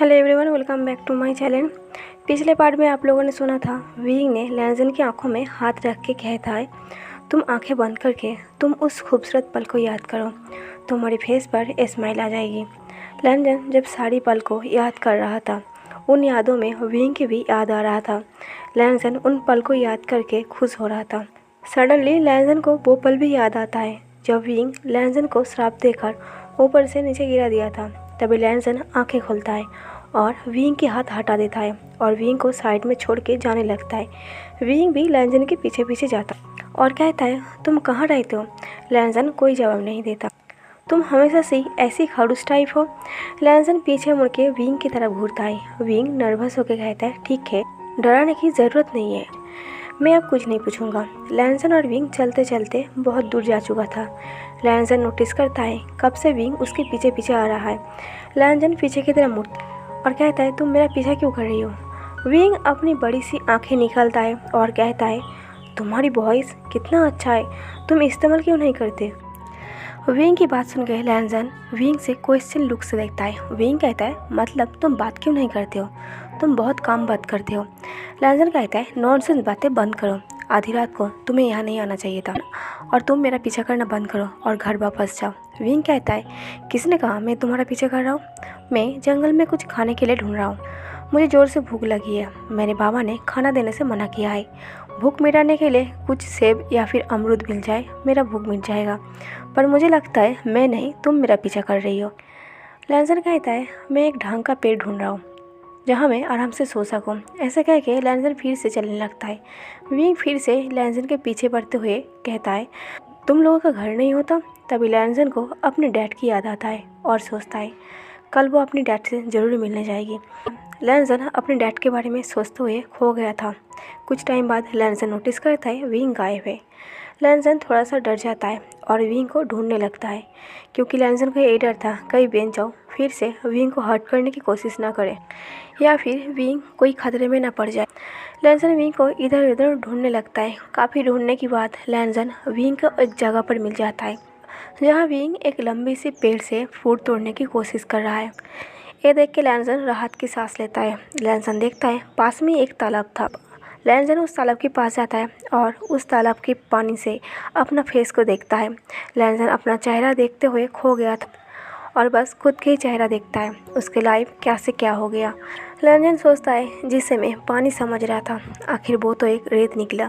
Hello everyone, welcome back to my channel. पिछले part में आप लोगों ने सुना था विंग ने लैंजन की आंखों में हाथ रख के कहता है, तुम आंखें बंद करके तुम उस खूबसूरत पल को याद करो, तुम्हारे फेस पर स्माइल आ जाएगी। लैंजन जब सारी पल को याद कर रहा था, उन यादों में विंग की भी याद आ रहा था। लैंजन उन पल को याद करके खुश हो रहा था। सडनली लैंजन को वो पल भी याद आता है जब विंग लैंजन को श्राप देकर ऊपर से नीचे गिरा दिया था। तभी लैंजन आंखें खोलता है और विंग के हाथ हटा देता है और विंग को साइड में छोड़ के जाने लगता है। विंग भी लैंजन के पीछे पीछे जाता और कहता है, तुम कहाँ रहते हो? लैंजन कोई जवाब नहीं देता। तुम हमेशा से ऐसी खड़ूस टाइप हो। लैंजन पीछे मुड़ के विंग की तरफ घूरता है। विंग नर्वस होकर कहता है, ठीक है, डराने की ज़रूरत नहीं है, मैं अब कुछ नहीं पूछूंगा। लैंजन और विंग चलते चलते बहुत दूर जा चुका था। लैंजन नोटिस करता है कब से विंग उसके पीछे पीछे आ रहा है। लैंजन पीछे की तरफ मुड़ता और कहता है, तुम मेरा पीछा क्यों कर रही हो? विंग अपनी बड़ी सी आंखें निकालता है और कहता है, तुम्हारी वॉइस कितना अच्छा है, तुम इस्तेमाल क्यों नहीं करते? विंग की बात सुन के लैंजन विंग से क्वेश्चन लुक से देखता है। विंग कहता है, मतलब तुम बात क्यों नहीं करते हो? तुम बहुत कम बात करते हो। लैंजन कहता है, नॉनसेंस बातें बंद करो, आधी रात को तुम्हें यहाँ नहीं आना चाहिए था और तुम मेरा पीछा करना बंद करो और घर वापस जाओ। विंग कहता है, किसने कहा मैं तुम्हारा पीछा कर रहा हूँ? मैं जंगल में कुछ खाने के लिए ढूंढ रहा हूँ। मुझे ज़ोर से भूख लगी है। मेरे बाबा ने खाना देने से मना किया है। भूख मिटाने के लिए कुछ सेब या फिर अमरूद मिल जाए, मेरा भूख मिट जाएगा। पर मुझे लगता है मैं नहीं, तुम मेरा पीछा कर रही हो। लैंजन कहता है, मैं एक ढंग का पेड़ ढूंढ रहा हूँ जहाँ मैं आराम से सो सकूं। ऐसा कह के लैंजन फिर से चलने लगता है। विंग फिर से लैंजन के पीछे पड़ते हुए कहता है, तुम लोगों का घर नहीं होता? तभी लैंजन को अपने डैड की याद आता है और सोचता है, कल वो अपनी डैड से ज़रूर मिलने जाएगी। लैंजन अपने डैड के बारे में सोचते हुए खो गया था। कुछ टाइम बाद लैंजन नोटिस करता है विंग गायब है। लैंजन थोड़ा सा डर जाता है और विंग को ढूंढने लगता है, क्योंकि लैंजन को यही डर था कहीं बेन जाओ फिर से विंग को हर्ट करने की कोशिश ना करे या फिर विंग कोई खतरे में ना पड़ जाए। लैंजन विंग को इधर उधर ढूंढने लगता है। काफ़ी ढूंढने के बाद लैंजन विंग को एक जगह पर मिल जाता है जहाँ विंग एक लंबी सी पेड़ से फूट तोड़ने की कोशिश कर रहा है। ये देख के लैंजन राहत की सांस लेता है। लैंजन देखता है पास में एक तालाब था। लैंजन उस तालाब के पास जाता है और उस तालाब के पानी से अपना फेस को देखता है। लैंजन अपना चेहरा देखते हुए खो गया था और बस खुद के ही चेहरा देखता है। उसके लाइफ क्या से क्या हो गया। लैंजन सोचता है, जिसे मैं पानी समझ रहा था आखिर वो तो एक रेत निकला।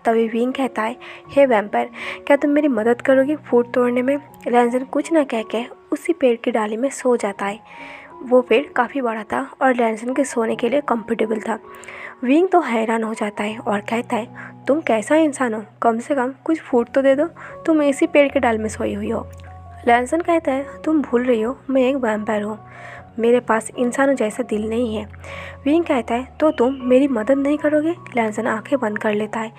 तभी विंग कहता है, हे वैम्पायर, क्या तुम मेरी मदद करोगे फूट तोड़ने में? लैंजन कुछ ना कह के उसी पेड़ की डाली में सो जाता है। वो पेड़ काफ़ी बड़ा था और लैंजन के सोने के लिए कंफर्टेबल था। विंग तो हैरान हो जाता है और कहता है, तुम कैसा इंसान हो, कम से कम कुछ फूड तो दे दो, तुम इसी पेड़ के डाल में सोई हुई हो। लैंजन कहता है, तुम भूल रही हो मैं एक वैम्पायर हूँ, मेरे पास इंसानों जैसा दिल नहीं है। विंग कहता है, तो तुम मेरी मदद नहीं करोगे? लैंजन आंखें बंद कर लेता है।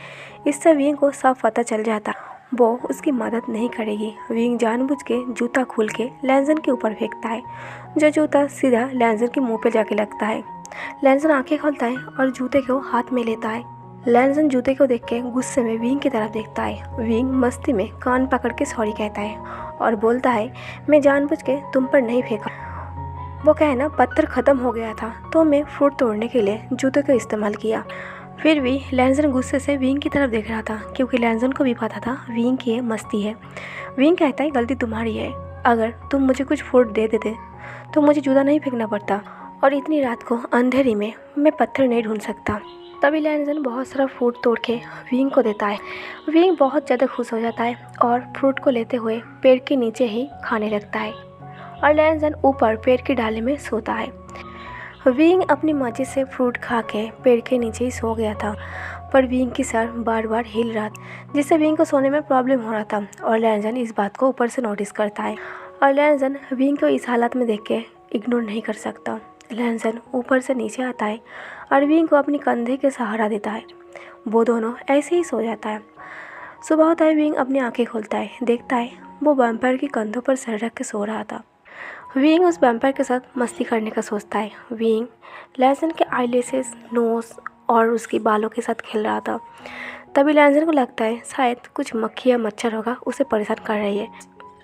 इससे विंग को सब पता चल जाता है वो उसकी मदद नहीं करेगी। विंग जानबूझ के जूता खोल के लैंजन के ऊपर फेंकता है, जो जूता सीधा लैंजन के मुंह पे जाके लगता है। लैंजन आंखें खोलता है और जूते को हाथ में लेता है। लैंजन जूते को देख के गुस्से में विंग की तरफ देखता है। विंग मस्ती में कान पकड़ के सॉरी कहता है और बोलता है, मैं जानबूझ के तुम पर नहीं फेंका, वो कहना पत्थर ख़त्म हो गया था तो मैं फ्रूट तोड़ने के लिए जूते का इस्तेमाल किया। फिर भी लैंजन गुस्से से विंग की तरफ देख रहा था, क्योंकि लैंजन को भी पता था विंग की ये मस्ती है। विंग कहता है, गलती तुम्हारी है, अगर तुम मुझे कुछ फ्रूट दे देते तो मुझे जूता नहीं फेंकना पड़ता और इतनी रात को अंधेरी में मैं पत्थर नहीं ढूंढ सकता। तभी लैंजन बहुत सारा फ्रूट तोड़ के विंग को देता है। विंग बहुत ज़्यादा खुश हो जाता है और फ्रूट को लेते हुए पेड़ के नीचे ही खाने लगता है और लैंजन ऊपर पेड़ की डाली में सोता है। विंग अपनी मर्जी से फ्रूट खा के पेड़ के नीचे ही सो गया था, पर विंग की सर बार बार हिल रहा था, जिससे विंग को सोने में प्रॉब्लम हो रहा था और लैंजन इस बात को ऊपर से नोटिस करता है और लैंजन विंग को इस हालत में देख के इग्नोर नहीं कर सकता। लैंजन ऊपर से नीचे आता है और विंग को अपनी कंधे के सहारा देता है। वो दोनों ऐसे ही सो जाता है। सुबह होता है, विंग अपनी आंखें खोलता है, देखता है वो वैम्पायर के कंधों पर सर रख के सो रहा था। विंग उस वैम्पायर के साथ मस्ती करने का सोचता है। विंग लैंजन के आईलैशेस, नोज और उसके बालों के साथ खेल रहा था। तभी लैंजन को लगता है शायद कुछ मक्खी या मच्छर होगा उसे परेशान कर रही है।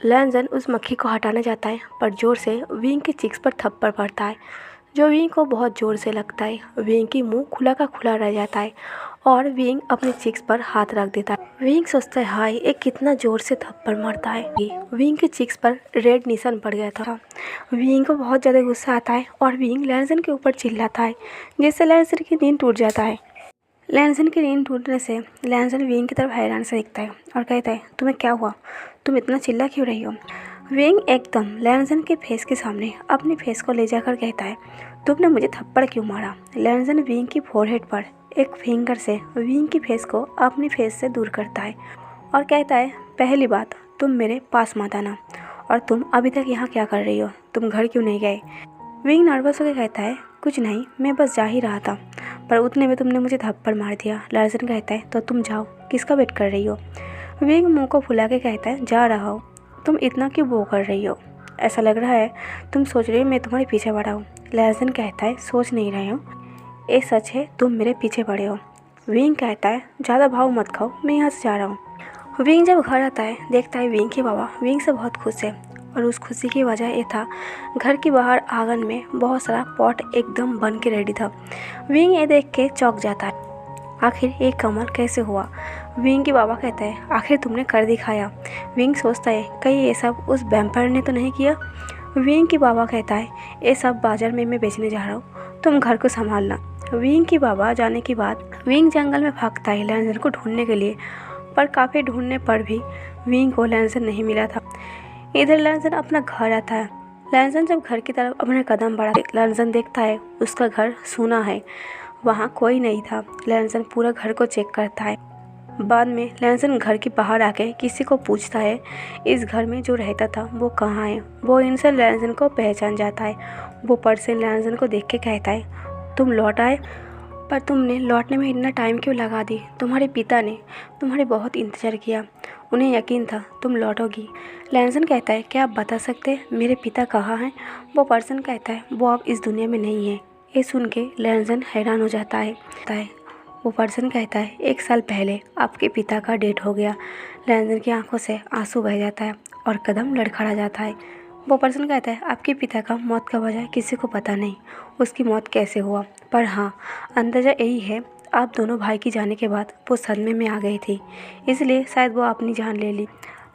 लैंजन उस मक्खी को हटाने जाता है, पर जोर से विंग के चिक्स पर थप्पड़ पड़ता है, जो विंग को बहुत ज़ोर से लगता है। विंग की मुंह खुला का खुला रह जाता है और विंग अपने चिक्स पर हाथ रख देता है। विंग सोचता है हाय एक कितना ज़ोर से थप्पड़ मारता है। विंग के चिक्स पर रेड निशान पड़ गया था। विंग को बहुत ज़्यादा गुस्सा आता है और विंग लैंसन के ऊपर चिल्लाता है, जिससे लैंसन की नींद टूट जाता है। लैंसन की नींद टूटने से लैंसन विंग की तरफ हैरान से देखता है और कहता है तुम्हें क्या हुआ, तुम इतना चिल्ला क्यों रही हो। विंग एकदम लैंसन के फेस के सामने अपने फेस को ले जाकर कहता है तुमने मुझे थप्पड़ क्यों मारा। लैंसन विंग की फोरहेड पर एक फिंगर से विंग की फेस को अपनी फेस से दूर करता है और कहता है पहली बात तुम मेरे पास मत आना, और तुम अभी तक यहाँ क्या कर रही हो, तुम घर क्यों नहीं गए। विंग नर्वस होकर कहता है कुछ नहीं, मैं बस जा ही रहा था, पर उतने में तुमने मुझे थप्पड़ मार दिया। लैंसन कहता है तो तुम जाओ, किसका वेट कर रही हो। विंग मुंह को फुला के कहता है जा रहा हो, तुम इतना क्यों वो कर रही हो, ऐसा लग रहा है तुम सोच रही हो मैं तुम्हारे पीछे पड़ा हूँ। लैंसन कहता है सोच नहीं रहे हो, ये सच है तुम मेरे पीछे पड़े हो। विंग कहता है ज़्यादा भाव मत खाओ, मैं यहाँ से जा रहा हूँ। विंग जब घर आता है देखता है विंग के बाबा विंग से बहुत खुश है, और उस खुशी की वजह ये था घर के बाहर आंगन में बहुत सारा पॉट एकदम बन के रेडी था। विंग ये देख के चौंक जाता है, आखिर ये कमाल कैसे हुआ। विंग के बाबा कहता है आखिर तुमने कर दिखाया। विंग सोचता है कहीं ये सब उस वैम्पायर ने तो नहीं किया। विंग के बाबा कहता है ये सब बाजार में मैं बेचने जा रहा हूँ, तुम घर को संभालना। विंग के बाबा जाने के बाद विंग जंगल में भागता है लैंसन को ढूंढने के लिए, पर काफ़ी ढूंढने पर भी विंग को लैंसन नहीं मिला था। इधर लैंसन अपना घर आता है। लैंसन जब घर की तरफ अपने कदम बढ़ा लैंसन देखता है उसका घर सूना है, वहाँ कोई नहीं था। लैंसन पूरा घर को चेक करता है। बाद में लैंसन घर के बाहर आके किसी को पूछता है इस घर में जो रहता था वो कहाँ है। वो इंसान लैंसन को पहचान जाता है। वो पर्सन लैंसन को देख के कहता है तुम लौट आए, पर तुमने लौटने में इतना टाइम क्यों लगा दी। तुम्हारे पिता ने तुम्हारे बहुत इंतज़ार किया, उन्हें यकीन था तुम लौटोगी। लैंसन कहता है क्या आप बता सकते हैं मेरे पिता कहाँ हैं। वो पर्सन कहता है वो अब इस दुनिया में नहीं है। ये सुन के लैंसन हैरान हो जाता है। वो पर्सन कहता है 1 साल पहले आपके पिता का डेथ हो गया। लैंसन की आंखों से आंसू बह जाता है और कदम लड़खड़ा जाता है। वो पर्सन कहता है आपके पिता का मौत का वजह किसी को पता नहीं, उसकी मौत कैसे हुआ, पर हाँ अंदाज़ा यही है आप दोनों भाई की जाने के बाद वो सदमे में आ गई थी, इसलिए शायद वो अपनी जान ले ली।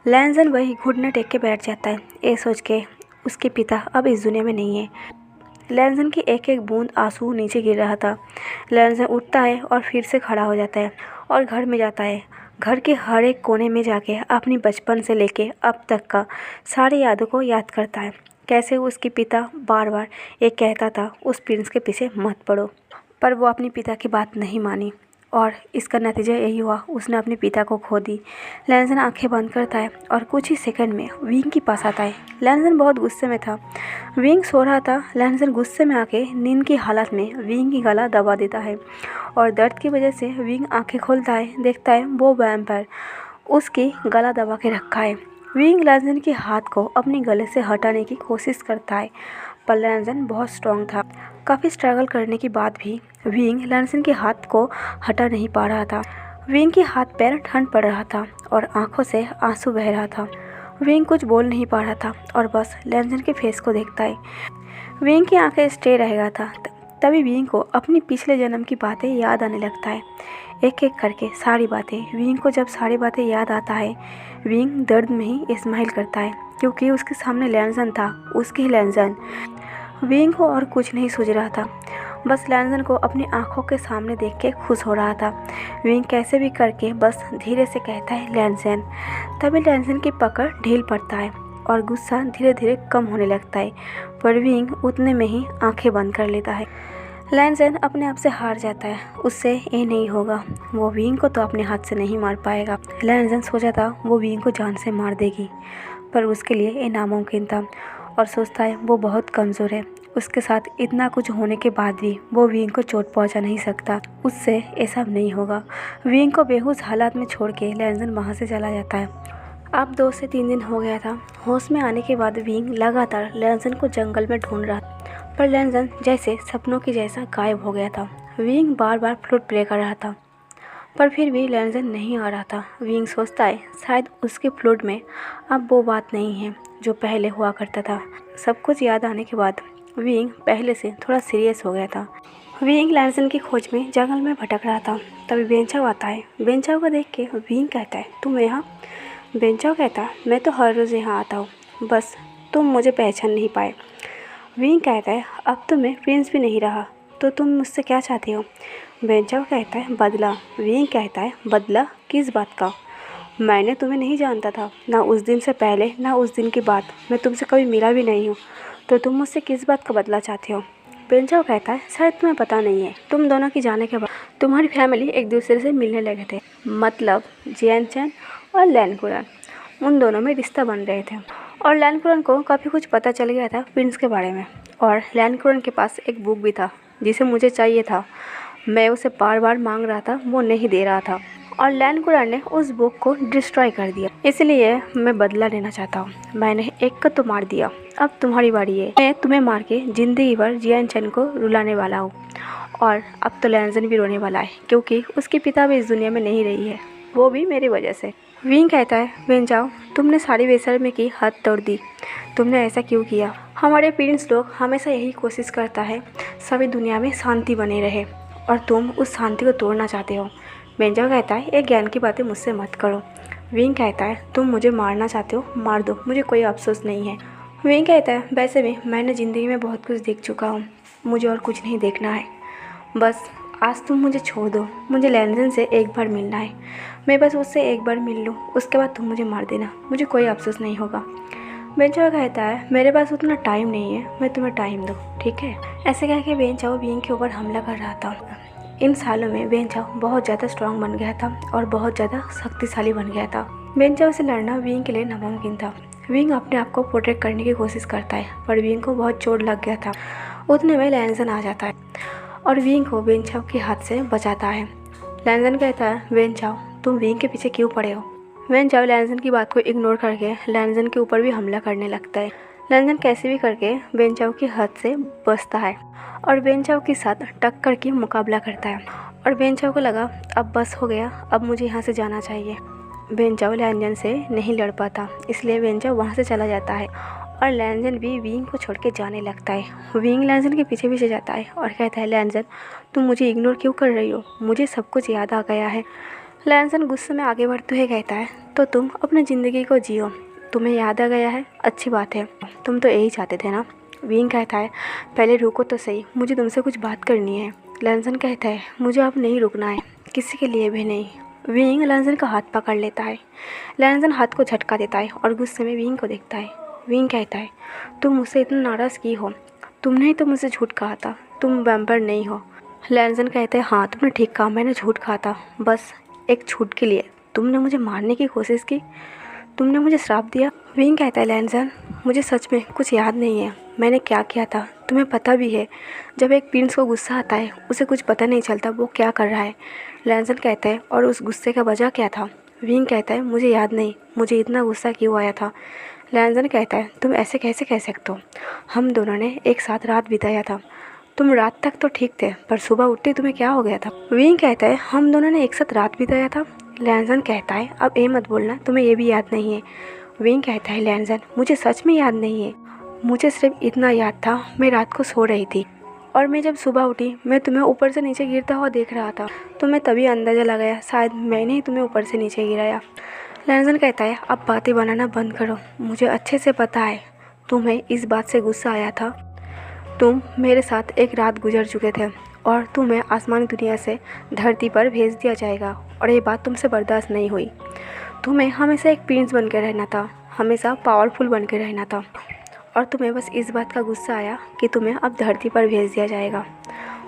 लैंसन वही घुटने टेक के बैठ जाता है, ये सोच के उसके पिता अब इस दुनिया में नहीं है। लैंसन की एक एक बूंद आंसू नीचे गिर रहा था। लैंसन उठता है और फिर से खड़ा हो जाता है और घर में जाता है। घर के हर एक कोने में जाके अपनी बचपन से लेके अब तक का सारी यादों को याद करता है। कैसे उसके पिता बार बार ये कहता था उस प्रिंस के पीछे मत पड़ो, पर वो अपने पिता की बात नहीं मानी और इसका नतीजा यही हुआ, उसने अपने पिता को खो दी। लैंसन आंखें बंद करता है और कुछ ही सेकंड में विंग के पास आता है। लैंसन बहुत गुस्से में था। विंग सो रहा था। लैंसन गुस्से में आके नींद की हालत में विंग की गला दबा देता है और दर्द की वजह से विंग आंखें खोलता है, देखता है वो वैम्पायर उसकी गला दबा के रखा है। विंग लैंसन के हाथ को अपने गले से हटाने की कोशिश करता है, पर लैंसन बहुत स्ट्रांग था। काफ़ी स्ट्रगल करने के बाद भी विंग लैंसन के हाथ को हटा नहीं पा रहा था। विंग के हाथ पैर ठंड पड़ रहा था और आंखों से आंसू बह रहा था। विंग कुछ बोल नहीं पा रहा था और बस लैंसन के फेस को देखता है। विंग की आंखें स्टे रह गया था। तभी विंग को अपनी पिछले जन्म की बातें याद आने लगता है, एक एक करके सारी बातें। विंग को जब सारी बातें याद आता है विंग दर्द में ही स्माइल करता है, क्योंकि उसके सामने लैंसन था, उसकी लैंसन। विंग को और कुछ नहीं सूझ रहा था, बस लैंसन को अपनी आंखों के सामने देख के खुश हो रहा था। विंग कैसे भी करके बस धीरे से कहता है लैंसन। तभी लैंसन की पकड़ ढील पड़ता है और गुस्सा धीरे धीरे कम होने लगता है, पर विंग उतने में ही आंखें बंद कर लेता है। लैंसन अपने आप से हार जाता है, उससे ये नहीं होगा, वो विंग को तो अपने हाथ से नहीं मार पाएगा। लैंसन सोचा था वो विंग को जान से मार देगी, पर उसके लिए ये नामुमकिन था और सोचता है वो बहुत कमज़ोर है, उसके साथ इतना कुछ होने के बाद भी वो विंग को चोट पहुंचा नहीं सकता, उससे ये सब नहीं होगा। विंग को बेहोश हालात में छोड़ के लैंसन वहाँ से चला जाता है। अब 2 से 3 दिन हो गया था। होश में आने के बाद विंग लगातार लैंसन को जंगल में ढूंढ रहा, पर लैंसन जैसे सपनों की जैसा गायब हो गया था। विंग बार बार फ्लूट प्ले कर रहा था, पर फिर भी लैंसन नहीं आ रहा था। विंग सोचता है शायद उसके फ्लूट में अब वो बात नहीं है जो पहले हुआ करता था। सब कुछ याद आने के बाद विंग पहले से थोड़ा सीरियस हो गया था। विंग लैंसन की खोज में जंगल में भटक रहा था। तभी बेंचाओ आता है। बेंचाओ को देख के विंग कहता है, तुम यहाँ? बेंचाओ कहता है, मैं तो हर रोज़ यहाँ आता हूँ, बस तुम मुझे पहचान नहीं पाए। विंग कहता है, अब तो मैं प्रिंस भी नहीं रहा, तो तुम मुझसे क्या चाहते हो? बेंचाओ कहता है, बदला। विंग कहता है, बदला किस बात का? मैंने तुम्हें नहीं जानता था, ना उस दिन से पहले ना उस दिन के बाद। मैं तुमसे कभी मिला भी नहीं हूँ, तो तुम मुझसे किस बात का बदला चाहते हो? बेंचाओ कहता है, शायद तुम्हें पता नहीं है, तुम दोनों के जाने के बाद तुम्हारी फैमिली एक दूसरे से मिलने लगे थे। मतलब जियान चैन और लैन कुरान, उन दोनों में रिश्ता बन रहे थे। और लैन कुरान को काफ़ी कुछ पता चल गया था प्रिंस के बारे में। और लैन कुरान के पास एक बुक भी था जिसे मुझे चाहिए था। मैं उसे बार बार मांग रहा था, वो नहीं दे रहा था, और लैन कुरान ने उस बुक को डिस्ट्रॉय कर दिया। इसलिए मैं बदला लेना चाहता हूँ। मैंने एक को तो मार दिया, अब तुम्हारी बारी है। मैं तुम्हें मार के ज़िंदगी भर जियान चैन को रुलाने वाला हूँ। और अब तो लैंसन भी रोने वाला है, क्योंकि उसकी पिता भी इस दुनिया में नहीं रही है, वो भी मेरी वजह से। विंग कहता है, बेंचाओ, तुमने सारी बेशर्मी की हद तोड़ दी। तुमने ऐसा क्यों किया? हमारे पेरेंट्स लोग हमेशा यही कोशिश करता है सभी दुनिया में शांति बने रहे, और तुम उस शांति को तोड़ना चाहते हो। बेंचाओ कहता है, एक ज्ञान की बातें मुझसे मत करो। विंग कहता है, तुम मुझे मारना चाहते हो, मार दो, मुझे कोई अफसोस नहीं है। विंग कहता है, वैसे भी मैंने ज़िंदगी में बहुत कुछ देख चुका हूँ, मुझे और कुछ नहीं देखना है। बस आज तुम मुझे छोड़ दो, मुझे लैंसन से एक बार मिलना है। मैं बस उससे एक बार मिल लूँ, उसके बाद तुम मुझे मार देना, मुझे कोई अफसोस नहीं होगा। बेंचाओ कहता है, मेरे पास उतना टाइम नहीं है, मैं तुम्हें टाइम दूँ, ठीक है? ऐसे कह के बेंचाओ विंग के ऊपर हमला कर रहा था। इन सालों में बेंचाओ बहुत ज़्यादा स्ट्रांग बन गया था और बहुत ज़्यादा शक्तिशाली बन गया था। बेंचाओ से लड़ना विंग के लिए नामुमकिन था। विंग अपने आप को प्रोटेक्ट करने की कोशिश करता है, पर विंग को बहुत चोट लग गया था। उतने में लैंसन आ जाता है और विंग को बेंचाओ के हाथ से बचाता है। लैंसन कहता है, बेंचाओ, तुम विंग के पीछे क्यों पड़े हो? बेंचाओ लैंसन की बात को इग्नोर करके लैंसन के ऊपर भी हमला करने लगता है। लैंसन कैसे भी करके बेंचाओ के हाथ से बचता है और बेंचाओ के साथ टक्कर की मुकाबला करता है। और बेंचाओ को लगा, अब बस हो गया, अब मुझे यहाँ से जाना चाहिए। बेंचाओ लैंसन से नहीं लड़ पाता, इसलिए बेंचाओ वहाँ से चला जाता है और लैंसन भी विंग को छोड़ के जाने लगता है। विंग लैंसन के पीछे पीछे जाता है और कहता है, लैंसन, तुम मुझे इग्नोर क्यों कर रही हो? मुझे सब कुछ याद आ गया है। लैंसन गुस्से में आगे बढ़ते हुए कहता है, तो तुम अपनी ज़िंदगी को जियो, तुम्हें याद आ गया है, अच्छी बात है, तुम तो यही चाहते थे ना? विंग कहता है, पहले रुको तो सही, मुझे तुमसे कुछ बात करनी है। लैंसन कहता है, मुझे अब नहीं रुकना है, किसी के लिए भी नहीं। विंग लैंसन का हाथ पकड़ लेता है। लैंसन हाथ को झटका देता है और गुस्से में विंग को देखता है। विंग कहता है, तुम मुझसे इतना नाराज़ की हो? तुमने ही तो मुझसे झूठ कहा था, तुम वैम्पायर नहीं हो। लैंसन कहते हैं, हाँ तुमने ठीक कहा, मैंने झूठ कहा था, बस एक झूठ के लिए तुमने मुझे मारने की कोशिश की, तुमने मुझे श्राप दिया। विंग कहता है, लैंसन, मुझे सच में कुछ याद नहीं है मैंने क्या किया था, तुम्हें पता भी है जब एक प्रिंस को गुस्सा आता है उसे कुछ पता नहीं चलता वो क्या कर रहा है। लैंसन कहता है, और उस गुस्से का वजह क्या था? विंग कहता है, मुझे याद नहीं, मुझे इतना गुस्सा क्यों आया था। लैंसन कहता है, तुम ऐसे कैसे कह सकते हो, हम दोनों ने एक साथ रात बिताया था, तुम रात तक तो ठीक थे, पर सुबह उठते तुम्हें क्या हो गया था? विंग कहता है, हम दोनों ने एक साथ रात बिताया था। लैंसन कहता है, अब ये मत बोलना तुम्हें ये भी याद नहीं है। विंग कहता है, लैंसन, मुझे सच में याद नहीं है, मुझे सिर्फ इतना याद था मैं रात को सो रही थी और मैं जब सुबह उठी मैं तुम्हें ऊपर से नीचे गिरता हुआ देख रहा था, तो मैं तभी अंदाज़ा लगाया शायद मैंने ही तुम्हें ऊपर से नीचे गिराया। लैंसन कहता है, अब बातें बनाना बंद करो, मुझे अच्छे से पता है तुम्हें इस बात से गुस्सा आया था। तुम मेरे साथ एक रात गुजर चुके थे और तुम्हें आसमानी दुनिया से धरती पर भेज दिया जाएगा, और ये बात तुमसे बर्दाश्त नहीं हुई। तुम्हें हमेशा एक प्रिंस बन के रहना था, हमेशा पावरफुल बन के रहना था, और तुम्हें बस इस बात का गुस्सा आया कि तुम्हें अब धरती पर भेज दिया जाएगा।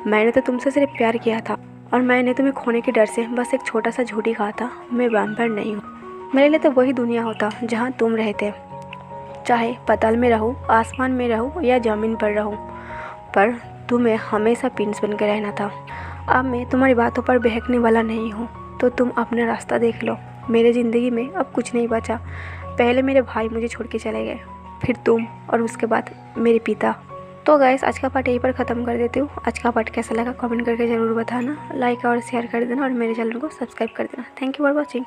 मैंने तो तुमसे सिर्फ प्यार किया था और मैंने तुम्हें खोने के डर से बस एक छोटा सा झूठी कहा था, मैं वैम्पायर नहीं हूँ। मेरे लिए तो वही दुनिया होता जहाँ तुम रहते, चाहे पाताल में रहूँ, आसमान में रहूँ या ज़मीन पर रहूँ, पर तुम्हें हमेशा प्रिंस बन के रहना था। अब मैं तुम्हारी बातों पर बहकने वाला नहीं हूँ, तो तुम अपना रास्ता देख लो। मेरे ज़िंदगी में अब कुछ नहीं बचा। पहले मेरे भाई मुझे छोड़ के चले गए, फिर तुम, और उसके बाद मेरे पिता। तो गाइस, आज का पार्ट यहीं पर ख़त्म कर देती हूँ। आज का पार्ट कैसा लगा कमेंट करके ज़रूर बताना, लाइक और शेयर कर देना और मेरे चैनल को सब्सक्राइब कर देना। Thank you for watching.